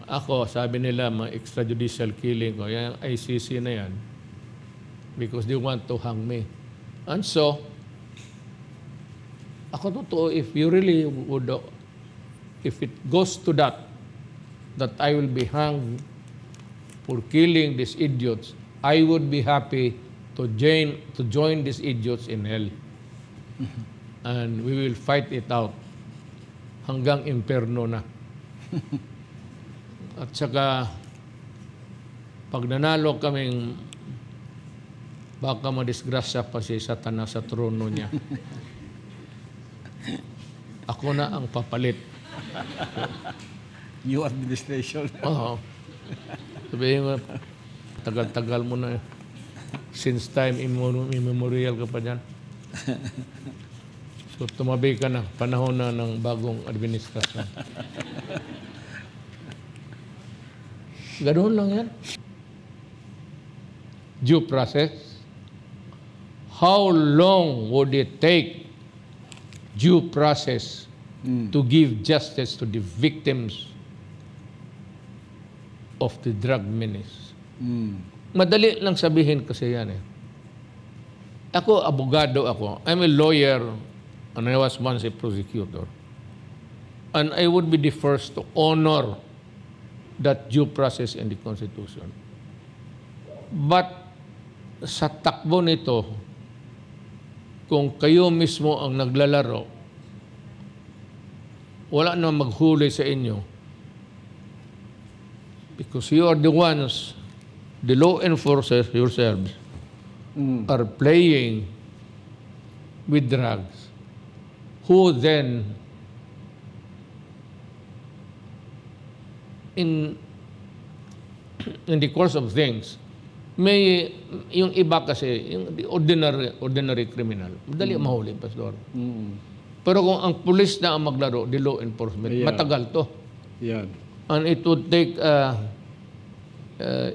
Ako, sabi nila, mga extrajudicial killing ko, yan ICC na yan, because they want to hang me. And so, ako totoo, if you really would, if it goes to that I will be hanged for killing these idiots, I would be happy to join these idiots in hell. And we will fight it out hanggang imperno na. At saka, pag nanalo kaming baka madisgrasya pa si Satanas sa trono niya, ako na ang papalit. New administration. Oo. Sabihin mo, tagal-tagal mo na. Since time immemorial ka pa dyan. So, tumabi ka na. Panahon na ng bagong administrasyon. Ganoon lang yan. Due process. How long would it take due process to give justice to the victims of the drug menace? Madali lang sabihin kasi yan eh. Ako, abogado ako. I'm a lawyer and I was once a prosecutor. And I would be the first to honor that due process in the Constitution. But sa takbo nito, kung kayo mismo ang naglalaro, wala na maghuli sa inyo. Because you are the ones, the law enforcers yourselves, are playing with drugs. Who then, in the course of things, may, yung iba kasi, yung ordinary criminal, madali mahuli, Pastor. Pero kung ang pulis na ang maglaro, the law enforcement, matagal to. Yan. And it would take a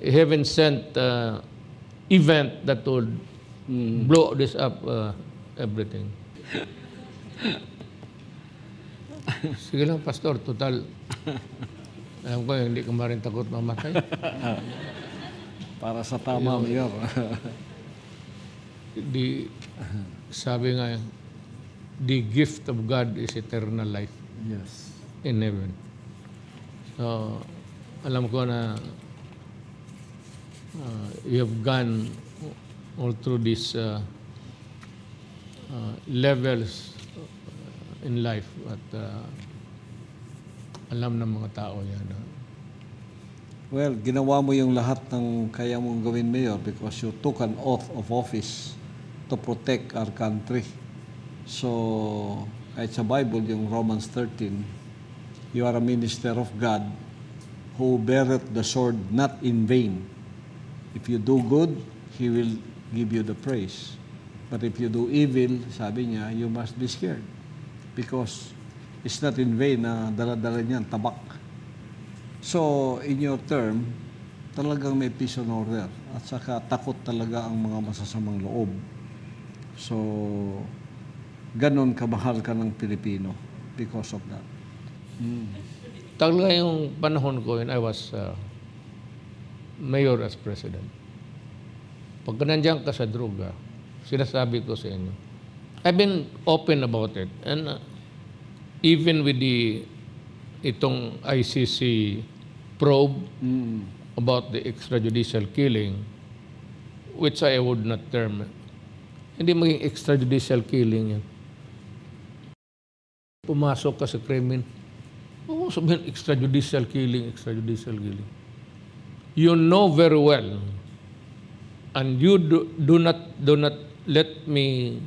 heaven-sent event that would blow this up, everything. Sige lang, Pastor, total. Alam ko, hindi ka marin takot mamatay. Para sa tama, Mayor. Sabi nga, the gift of God is eternal life. Yes. In heaven. So, alam ko na you have gone all through these levels in life at alam ng mga tao yan. Well, ginawa mo yung lahat ng kaya mong gawin, Mayor, because you took an oath of office to protect our country. So, kahit sa Bible, yung Romans 13, you are a minister of God who beareth the sword not in vain. If you do good, He will give you the praise. But if you do evil, sabi niya, you must be scared. Because it's not in vain na dala-dala niyan, tabak. So, in your term, talagang may peace and order. At saka takot talaga ang mga masasamang loob. So, ganon kamahal ka ng Pilipino because of that. Talaga yung panahon ko, and I was mayor as president. Pagka nandiyan ka sa droga, sinasabi ko sa inyo, I've been open about it. And even with itong ICC probe about the extrajudicial killing, which I would not term, hindi maging extrajudicial killing yan. Pumasok ka sa krimen, oo, sabihin extrajudicial killing, extrajudicial killing. You know very well, and you do not let me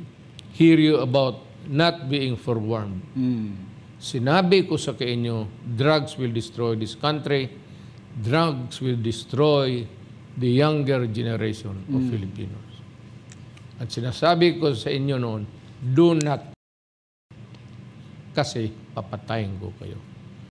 hear you about not being forewarned. Sinabi ko sa inyo, drugs will destroy this country. Drugs will destroy the younger generation of Filipinos. At sinasabi ko sa inyo noon, do not, kasi papatayin ko kayo.